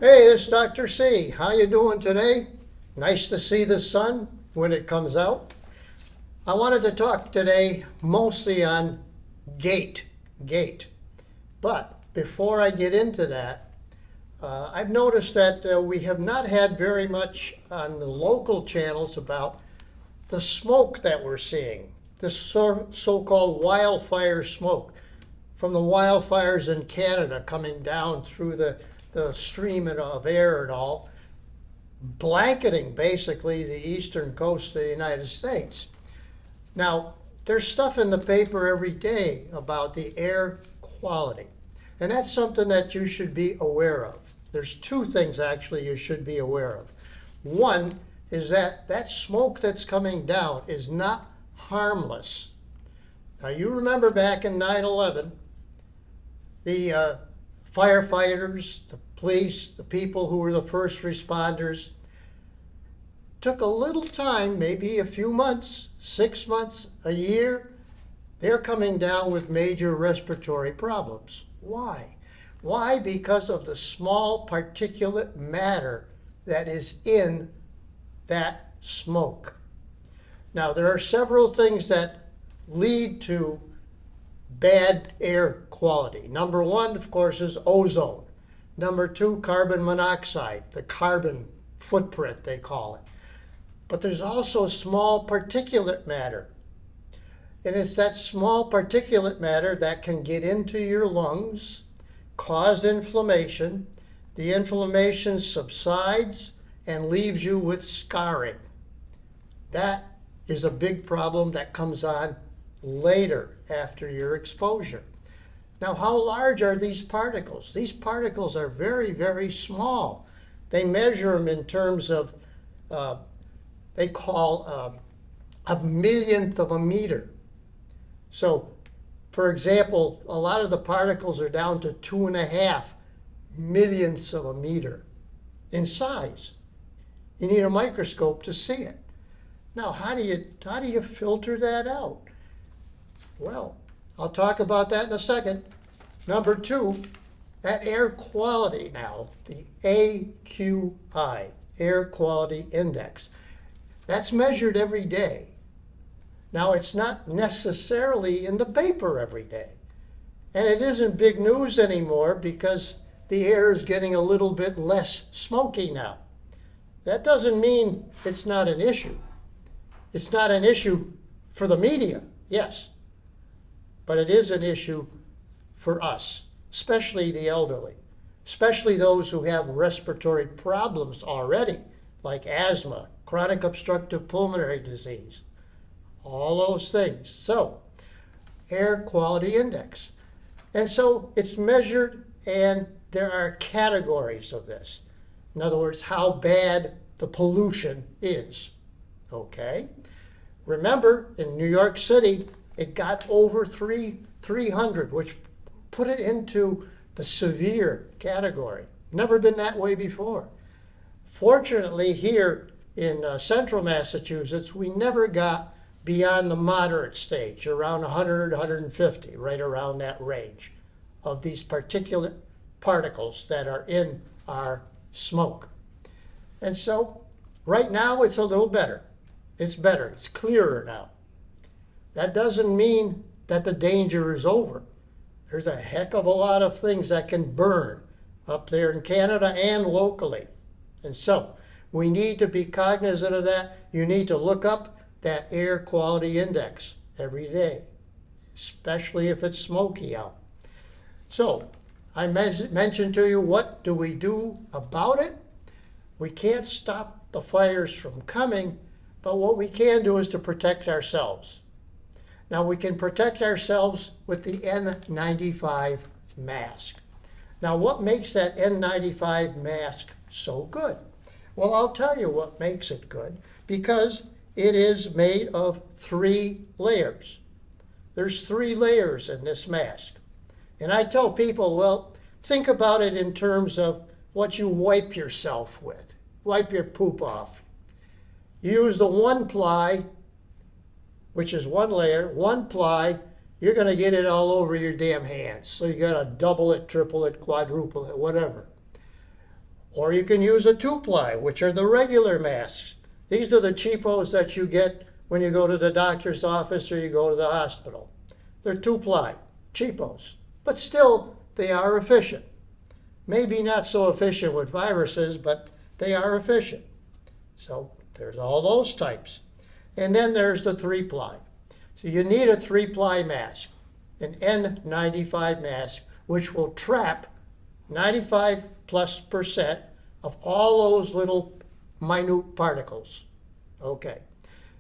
Hey, this is Dr. C. How you doing today? Nice to see the sun when it comes out. I wanted to talk today mostly on gait. But before I get into that, I've noticed that we have not had very much on the local channels about the smoke that we're seeing, this so-called wildfire smoke from the wildfires in Canada coming down through the stream of air and all, blanketing basically the eastern coast of the United States. Now, there's stuff in the paper every day about the air quality, and that's something that you should be aware of. There's two things actually you should be aware of. One is that smoke that's coming down is not harmless. Now, you remember back in 9/11, the firefighters, the police, the people who were the first responders, took a little time, maybe a few months, 6 months, a year. They're coming down with major respiratory problems. Why? Why? Because of the small particulate matter that is in that smoke. Now, there are several things that lead to bad air quality. Number one, of course, is ozone. Number two, carbon monoxide, the carbon footprint, they call it. But there's also small particulate matter. And it's that small particulate matter that can get into your lungs, cause inflammation. The inflammation subsides and leaves you with scarring. That is a big problem that comes on later after your exposure. Now, how large are these particles? These particles are very, very small. They measure them in terms of, they call a millionth of a meter. So, for example, a lot of the particles are down to 2.5 millionths of a meter in size. You need a microscope to see it. Now, how do you filter that out? Well, I'll talk about that in a second. Number two, that air quality now, the AQI, Air Quality Index, that's measured every day. Now, it's not necessarily in the paper every day. And it isn't big news anymore because the air is getting a little bit less smoky now. That doesn't mean it's not an issue. It's not an issue for the media, yes. But it is an issue for us, especially the elderly, especially those who have respiratory problems already, like asthma, chronic obstructive pulmonary disease, all those things. So, air quality index. And so it's measured, and there are categories of this. In other words, how bad the pollution is. Okay? Remember, in New York City, it got over 300, which put it into the severe category. Never been that way before. Fortunately, here in central Massachusetts, we never got beyond the moderate stage, around 100, 150, right around that range of these particulate particles that are in our smoke. And so, right now, it's a little better. It's better. It's clearer now. That doesn't mean that the danger is over. There's a heck of a lot of things that can burn up there in Canada and locally. And so we need to be cognizant of that. You need to look up that air quality index every day, especially if it's smoky out. So I mentioned to you, what do we do about it? We can't stop the fires from coming, but what we can do is to protect ourselves. Now, we can protect ourselves with the N95 mask. Now, what makes that N95 mask so good? Well, I'll tell you what makes it good, because it is made of 3 layers. There's 3 layers in this mask. And I tell people, well, think about it in terms of what you wipe yourself with, wipe your poop off. You use the 1-ply, which is 1 layer, 1-ply, you're going to get it all over your damn hands. So you got to double it, triple it, quadruple it, whatever. Or you can use a 2-ply, which are the regular masks. These are the cheapos that you get when you go to the doctor's office or you go to the hospital. They're 2-ply, cheapos, but still they are efficient. Maybe not so efficient with viruses, but they are efficient. So there's all those types. And then there's the 3-ply. So you need a 3-ply mask, an N95 mask, which will trap 95+% of all those little minute particles. Okay,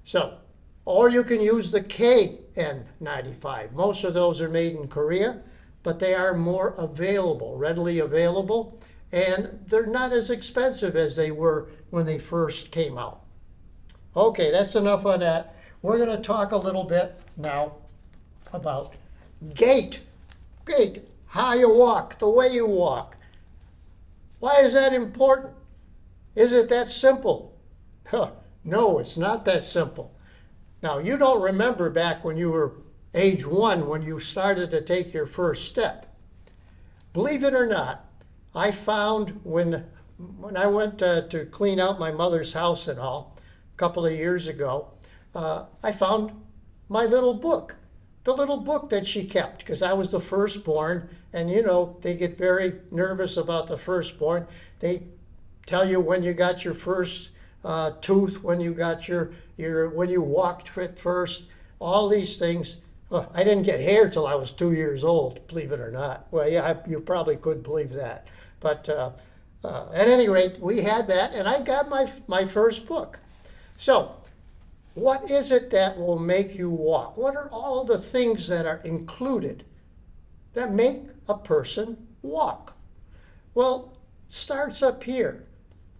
so, or you can use the KN95. Most of those are made in Korea, but they are more available, readily available, and they're not as expensive as they were when they first came out. Okay, that's enough on that. We're going to talk a little bit now about gait. Gait, how you walk, the way you walk. Why is that important? Is it that simple? No, it's not that simple. Now, you don't remember back when you were age 1 when you started to take your first step. Believe it or not, I found when I went to clean out my mother's house and all, a couple of years ago, I found my little book, the little book that she kept, because I was the firstborn, and you know, they get very nervous about the firstborn. They tell you when you got your first tooth, when you got when you walked first, all these things. Well, I didn't get hair till I was 2 years old, believe it or not. Well, yeah, you probably could believe that. But at any rate, we had that, and I got my first book. So, what is it that will make you walk? What are all the things that are included that make a person walk? Well, starts up here.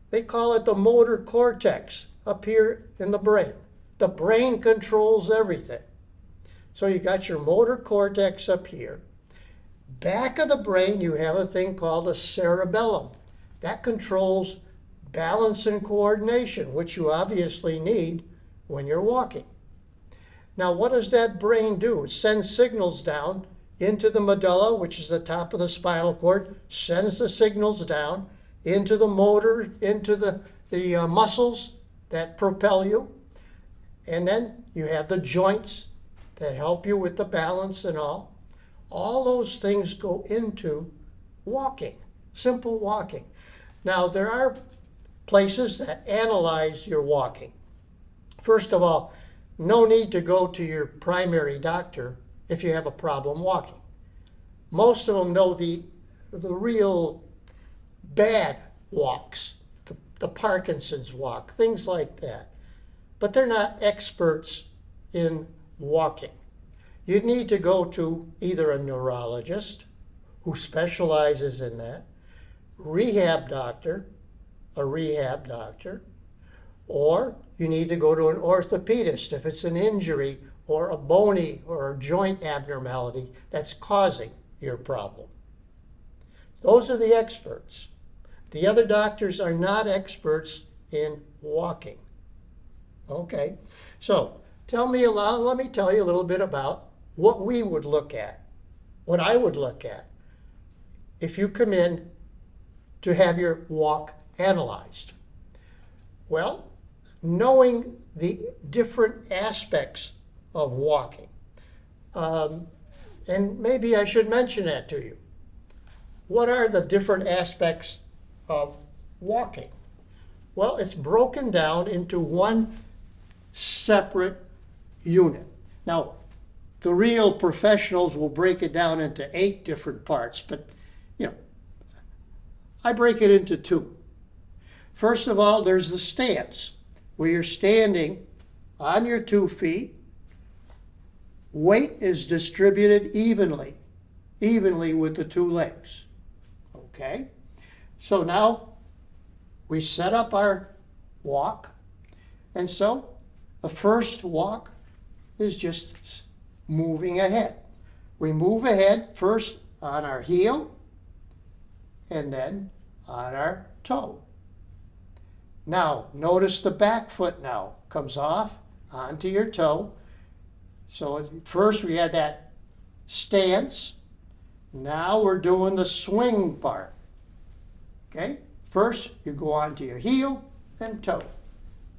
They call it the motor cortex, up here in the brain. The brain controls everything. So you got your motor cortex up here. Back of the brain, you have a thing called a cerebellum. That controls balance and coordination, which you obviously need when you're walking. Now, what does that brain do? It sends signals down into the medulla, which is the top of the spinal cord, sends the signals down into the motor, into the muscles that propel you. And then you have the joints that help you with the balance and all. All those things go into walking, simple walking. Now, there are places that analyze your walking. First of all, no need to go to your primary doctor if you have a problem walking. Most of them know the real bad walks, the Parkinson's walk, things like that. But they're not experts in walking. You need to go to either a neurologist who specializes in that, a rehab doctor, or you need to go to an orthopedist if it's an injury or a bony or a joint abnormality that's causing your problem. Those are the experts. The other doctors are not experts in walking. Okay, so let me tell you a little bit about what we would look at, what I would look at if you come in to have your walk analyzed. Well, knowing the different aspects of walking, and maybe I should mention that to you. What are the different aspects of walking? Well, it's broken down into one separate unit. Now, the real professionals will break it down into 8 different parts, but I break it into 2. First of all, there's the stance, where you're standing on your 2 feet. Weight is distributed evenly with the 2 legs. Okay? So now we set up our walk, and so the first walk is just moving ahead. We move ahead first on our heel and then on our toe. Now, notice the back foot now comes off onto your toe. So first we had that stance. Now we're doing the swing part. Okay? First, you go on to your heel and toe,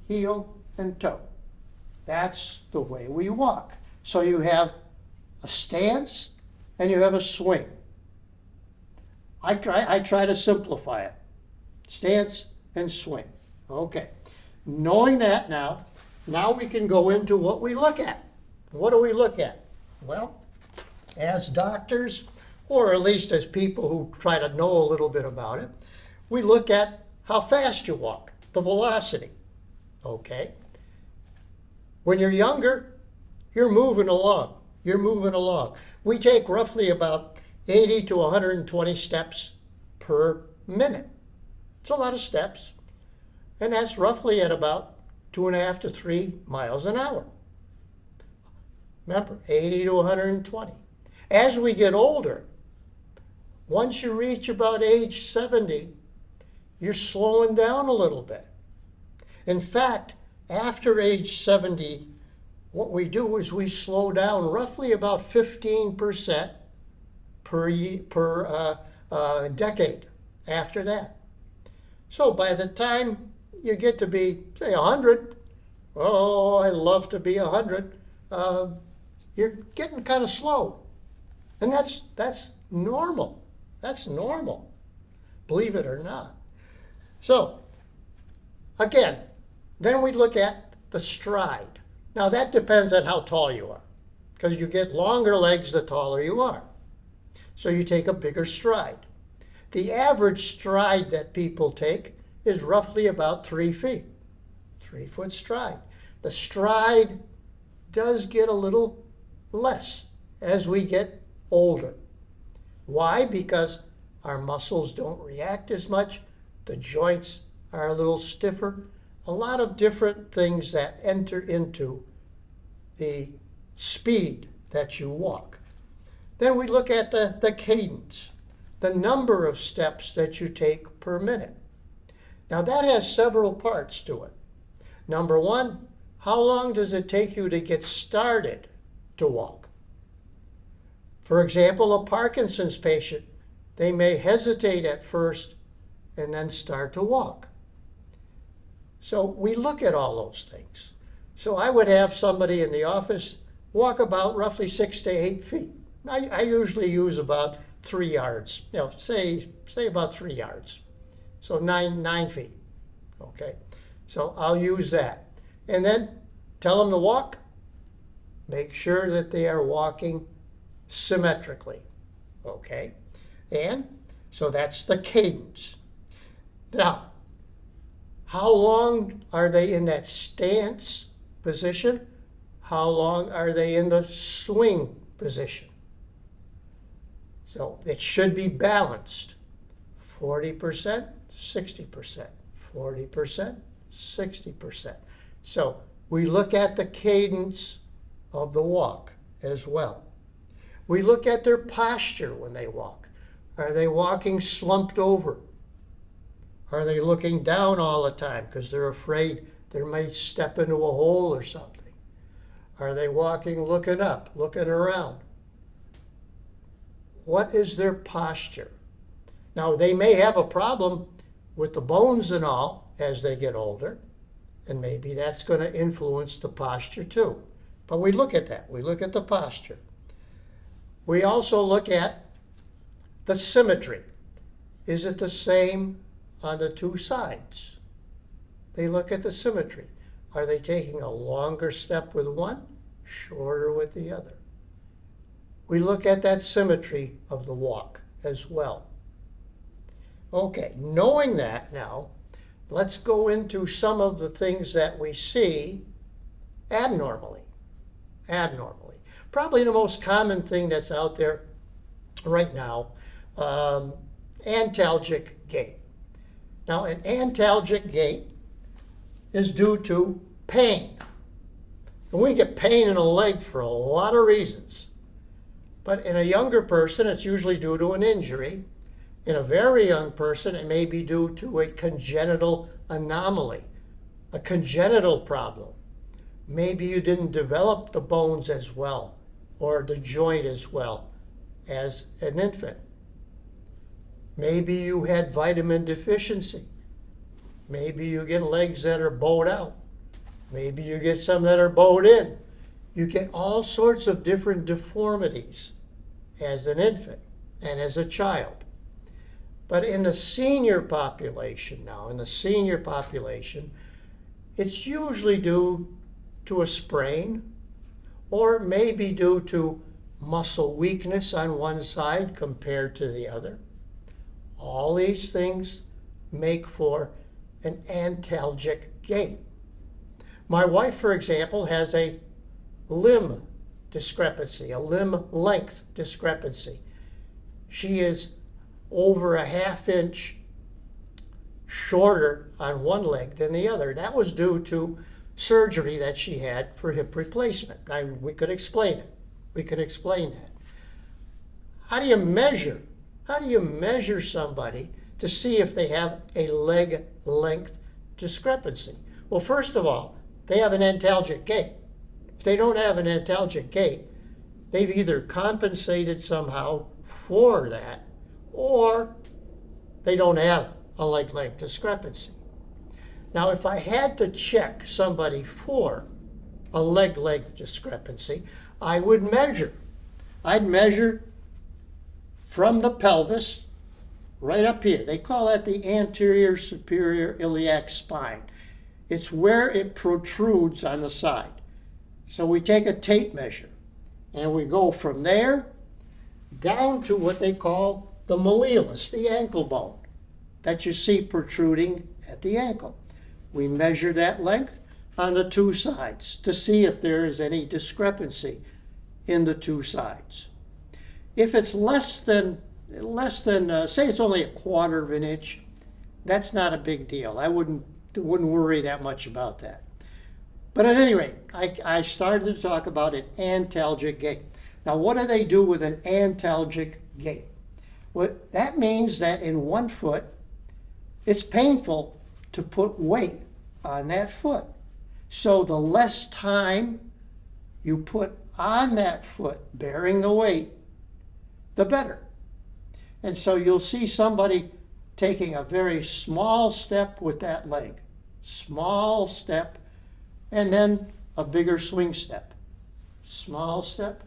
heel and toe. That's the way we walk. So you have a stance and you have a swing. I try to simplify it. Stance and swing. Okay. Knowing that now we can go into what we look at. What do we look at? Well, as doctors, or at least as people who try to know a little bit about it, we look at how fast you walk, the velocity. Okay? When you're younger, you're moving along. You're moving along. We take roughly about 80 to 120 steps per minute. It's a lot of steps. And that's roughly at about 2.5 to 3 miles an hour. Remember, 80 to 120. As we get older, once you reach about age 70, you're slowing down a little bit. In fact, after age 70, what we do is we slow down roughly about 15% per decade after that. So by the time you get to be, say, 100, oh, I love to be 100, you're getting kind of slow. And that's normal. That's normal, believe it or not. So, again, then we look at the stride. Now that depends on how tall you are, because you get longer legs the taller you are. So you take a bigger stride. The average stride that people take is roughly about 3 feet, 3-foot stride. The stride does get a little less as we get older. Why? Because our muscles don't react as much, the joints are a little stiffer, a lot of different things that enter into the speed that you walk. Then we look at the cadence, the number of steps that you take per minute. Now that has several parts to it. Number one, how long does it take you to get started to walk? For example, a Parkinson's patient, they may hesitate at first and then start to walk. So we look at all those things. So I would have somebody in the office walk about roughly 6 to 8 feet. I usually use about 3 yards, say about 3 yards. So 9 feet, okay? So I'll use that. And then tell them to walk. Make sure that they are walking symmetrically, okay? And so that's the cadence. Now, how long are they in that stance position? How long are they in the swing position? So it should be balanced. 40%, 60%, 40%, 60%. So we look at the cadence of the walk as well. We look at their posture when they walk. Are they walking slumped over? Are they looking down all the time because they're afraid they might step into a hole or something? Are they walking looking up, looking around? What is their posture? Now, they may have a problem with the bones and all as they get older, and maybe that's going to influence the posture too. But we look at that. We look at the posture. We also look at the symmetry. Is it the same on the two sides? They look at the symmetry. Are they taking a longer step with one, shorter with the other? We look at that symmetry of the walk as well. Okay, knowing that now, let's go into some of the things that we see abnormally. Abnormally. Probably the most common thing that's out there right now, antalgic gait. Now, an antalgic gait is due to pain. And we get pain in a leg for a lot of reasons. But in a younger person, it's usually due to an injury. In a very young person, it may be due to a congenital anomaly, a congenital problem. Maybe you didn't develop the bones as well or the joint as well as an infant. Maybe you had vitamin deficiency. Maybe you get legs that are bowed out. Maybe you get some that are bowed in. You get all sorts of different deformities as an infant and as a child. But in the senior population now, it's usually due to a sprain, or it may be due to muscle weakness on one side compared to the other. All these things make for an antalgic gait. My wife, for example, has a limb discrepancy, a limb length discrepancy. She is over a ½ inch shorter on one leg than the other. That was due to surgery that she had for hip replacement. We could explain it. We could explain that. How do you measure? How do you measure somebody to see if they have a leg length discrepancy? Well, first of all, they have an antalgic gait. If they don't have an antalgic gait, they've either compensated somehow for that, or they don't have a leg length discrepancy. Now, if I had to check somebody for a leg length discrepancy, I would measure. I'd measure from the pelvis right up here. They call that the anterior superior iliac spine. It's where it protrudes on the side. So we take a tape measure and we go from there down to what they call the malleolus, the ankle bone that you see protruding at the ankle. We measure that length on the two sides to see if there is any discrepancy in the two sides. If it's less than say it's only a ¼ inch, that's not a big deal. I wouldn't worry that much about that. But at any rate, I started to talk about an antalgic gait. Now, what do they do with an antalgic gait? Well, that means that in one foot, it's painful to put weight on that foot. So the less time you put on that foot bearing the weight, the better. And so you'll see somebody taking a very small step with that leg, small step, and then a bigger swing step. Small step,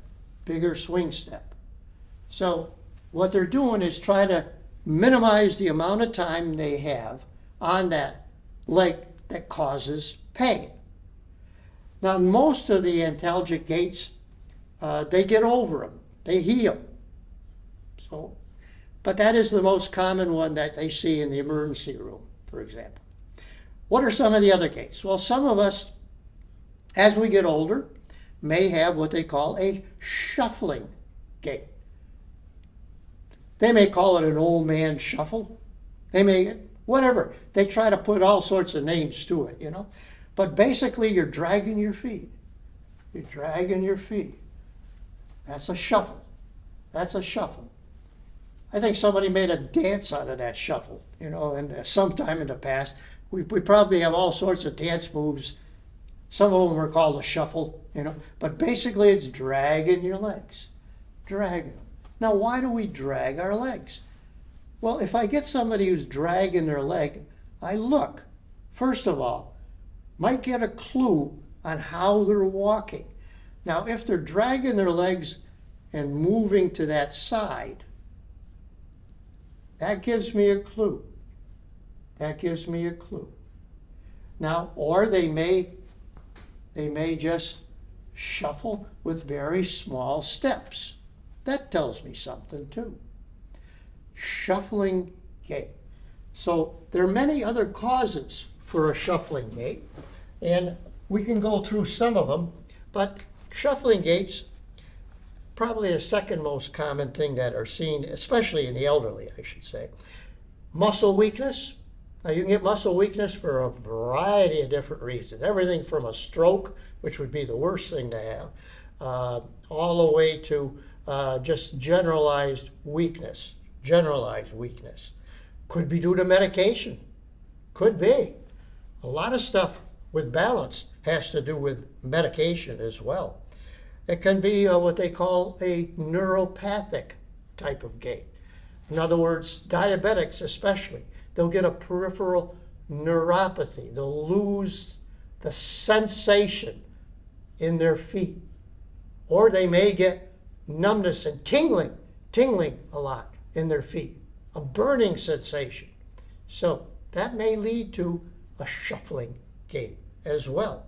bigger swing step. So what they're doing is try to minimize the amount of time they have on that leg that causes pain. Now, most of the antalgic gaits, they get over them. They heal. But that is the most common one that they see in the emergency room, for example. What are some of the other gaits? Well, some of us, as we get older, may have what they call a shuffling gait. They may call it an old man shuffle. They may, whatever. They try to put all sorts of names to it, But basically, you're dragging your feet. You're dragging your feet. That's a shuffle. That's a shuffle. I think somebody made a dance out of that shuffle, and sometime in the past. We probably have all sorts of dance moves. Some of them are called a shuffle, But basically, it's dragging your legs. Dragging them. Now, why do we drag our legs? Well, if I get somebody who's dragging their leg, I look. First of all, might get a clue on how they're walking. Now, if they're dragging their legs and moving to that side, that gives me a clue. That gives me a clue. Now, or they may just shuffle with very small steps. That tells me something too. Shuffling gait. So there are many other causes for a shuffling gait, and we can go through some of them, but shuffling gaits, probably the second most common thing that are seen, especially in the elderly, I should say. Muscle weakness. Now, you can get muscle weakness for a variety of different reasons. Everything from a stroke, which would be the worst thing to have, all the way to just generalized weakness. Generalized weakness. Could be due to medication. Could be. A lot of stuff with balance has to do with medication as well. It can be what they call a neuropathic type of gait. In other words, diabetics especially, they'll get a peripheral neuropathy. They'll lose the sensation in their feet. Or they may get numbness and tingling a lot in their feet, a burning sensation. So that may lead to a shuffling gait as well.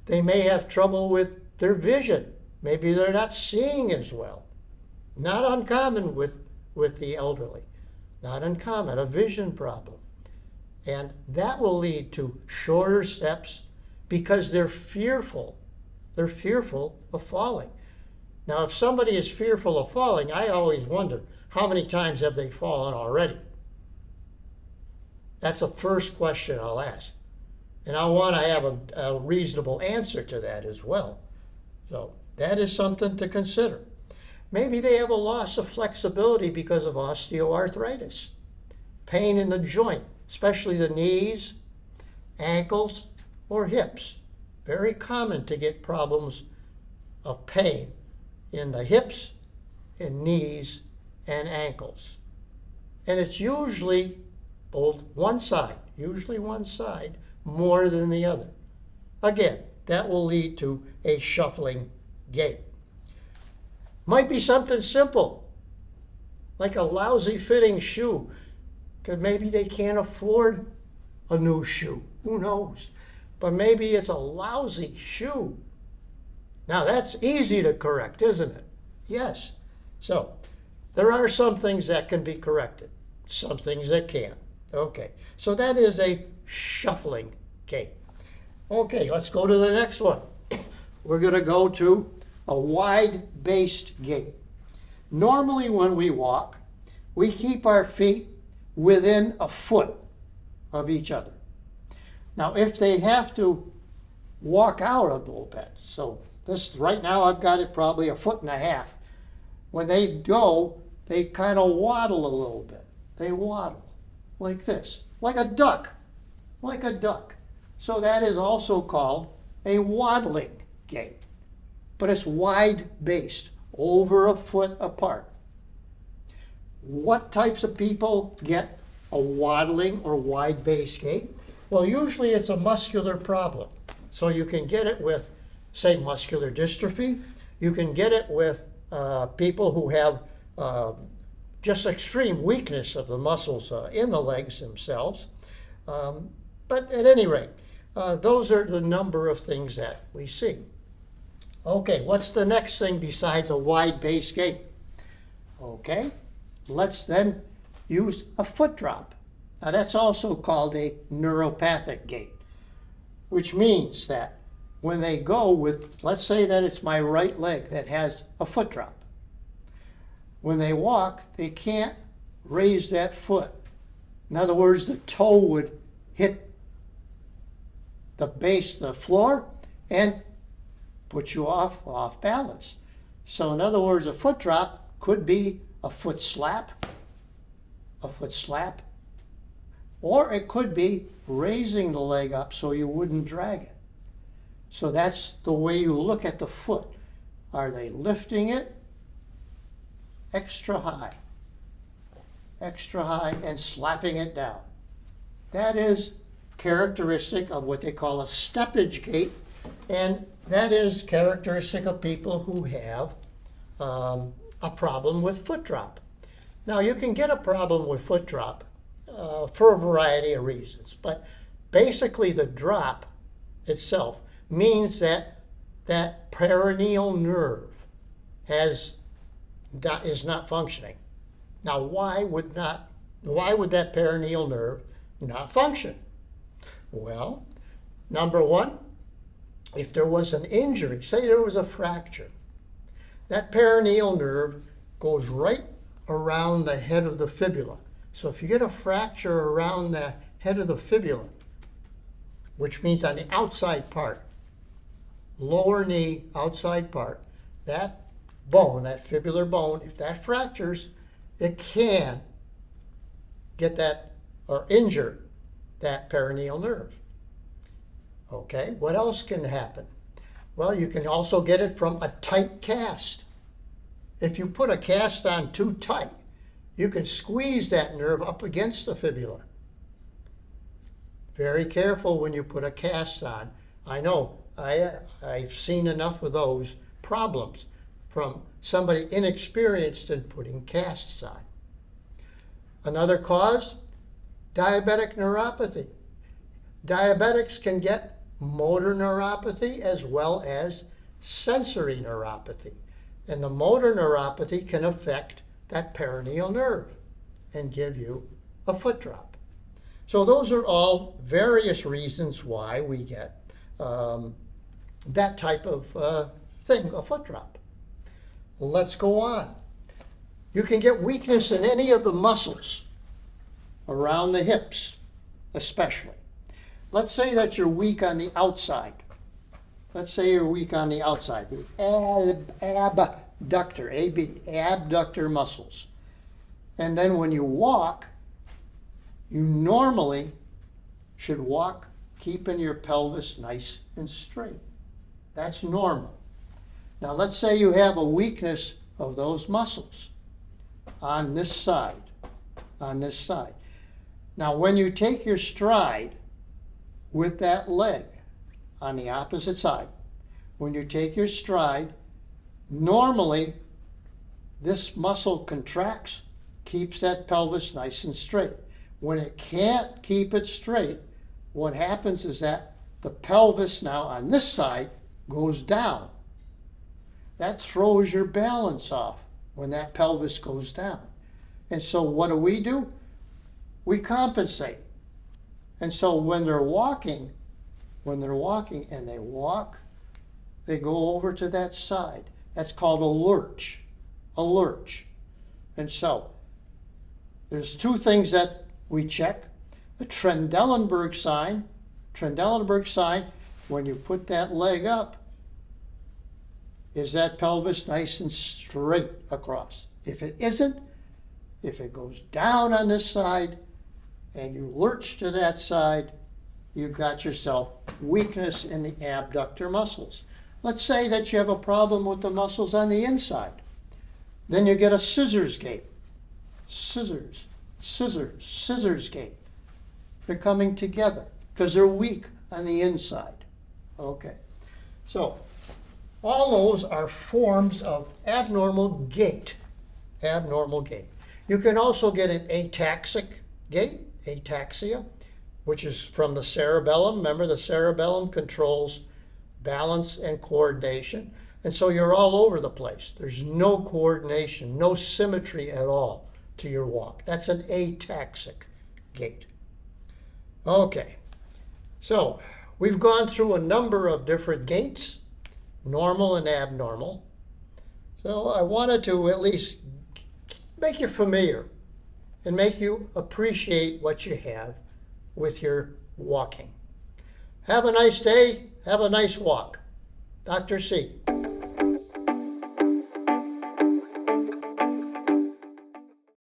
They may have trouble with their vision. Maybe they're not seeing as well. Not uncommon with the elderly. Not uncommon, a vision problem. And that will lead to shorter steps because they're fearful. They're fearful of falling. Now, if somebody is fearful of falling, I always wonder, how many times have they fallen already? That's the first question I'll ask. And I want to have a reasonable answer to that as well. So that is something to consider. Maybe they have a loss of flexibility because of osteoarthritis, pain in the joint, especially the knees, ankles, or hips. Very common to get problems of pain in the hips, in knees, and ankles. And it's usually one side more than the other. Again, that will lead to a shuffling gait. Might be something simple, like a lousy fitting shoe, because maybe they can't afford a new shoe. Who knows? But maybe it's a lousy shoe. Now that's easy to correct, isn't it? Yes. So there are some things that can be corrected, some things that can't. Okay, so that is a shuffling gait. Okay, let's go to the next one. We're going to go to a wide-based gait. Normally when we walk, we keep our feet within a foot of each other. Now if they have to walk out a little bit, so this right now I've got it probably 1.5 feet. When they go, they kind of waddle a little bit. They waddle like this, like a duck, So that is also called a waddling gait. But it's wide-based, over a foot apart. What types of people get a waddling or wide-based gait? Well, usually it's a muscular problem. So you can get it with, say, muscular dystrophy. You can get it with people who have just extreme weakness of the muscles in the legs themselves. But at any rate, those are the number of things that we see. Okay, what's the next thing besides a wide-based gait? Okay, let's then use a foot drop. Now that's also called a neuropathic gait, which means that when they go with, let's say that it's my right leg that has a foot drop. When they walk, they can't raise that foot. In other words, the toe would hit the base of the floor and put you off balance. So in other words, a foot drop could be a foot slap, or it could be raising the leg up so you wouldn't drag it. So that's the way you look at the foot. Are they lifting it extra high, and slapping it down? That is characteristic of what they call a steppage gait, and that is characteristic of people who have a problem with foot drop. Now you can get a problem with foot drop for a variety of reasons, but basically the drop itself means that that peroneal nerve is not functioning. Now why would that peroneal nerve not function? Well, number one, if there was an injury, say there was a fracture, that peroneal nerve goes right around the head of the fibula. So if you get a fracture around the head of the fibula, which means on the outside part, lower knee, outside part, that bone, that fibular bone, if that fractures, it can get that or injure that peroneal nerve. Okay, what else can happen? Well, you can also get it from a tight cast. If you put a cast on too tight, you can squeeze that nerve up against the fibula. Very careful when you put a cast on. I know, I've seen enough of those problems from somebody inexperienced in putting casts on. Another cause, diabetic neuropathy. Diabetics can get motor neuropathy as well as sensory neuropathy. And the motor neuropathy can affect that peroneal nerve and give you a foot drop. So those are all various reasons why we get that type of thing, a foot drop. Let's go on. You can get weakness in any of the muscles around the hips, especially. Let's say that you're weak on the outside. Let's say you're weak on the outside, the abductor, abductor muscles. And then when you walk, you normally should walk keeping your pelvis nice and straight. That's normal. Now let's say you have a weakness of those muscles on this side, on this side. Now when you take your stride with that leg on the opposite side, when you take your stride, normally this muscle contracts, keeps that pelvis nice and straight. When it can't keep it straight, what happens is that the pelvis now on this side goes down. That throws your balance off when that pelvis goes down. And so what do? We compensate. And so when they're walking and they walk, they go over to that side. That's called a lurch, a lurch. And so there's two things that we check. The Trendelenburg sign, when you put that leg up, is that pelvis nice and straight across? If it isn't, if it goes down on this side and you lurch to that side, you've got yourself weakness in the abductor muscles. Let's say that you have a problem with the muscles on the inside. Then you get a scissors gait. Scissors gait. They're coming together because they're weak on the inside. Okay, so all those are forms of abnormal gait. Abnormal gait. You can also get an ataxic gait, ataxia, which is from the cerebellum. Remember, the cerebellum controls balance and coordination. And so you're all over the place. There's no coordination, no symmetry at all to your walk. That's an ataxic gait. Okay, so we've gone through a number of different gaits, normal and abnormal. So I wanted to at least make you familiar and make you appreciate what you have with your walking. Have a nice day. Have a nice walk. Dr. C.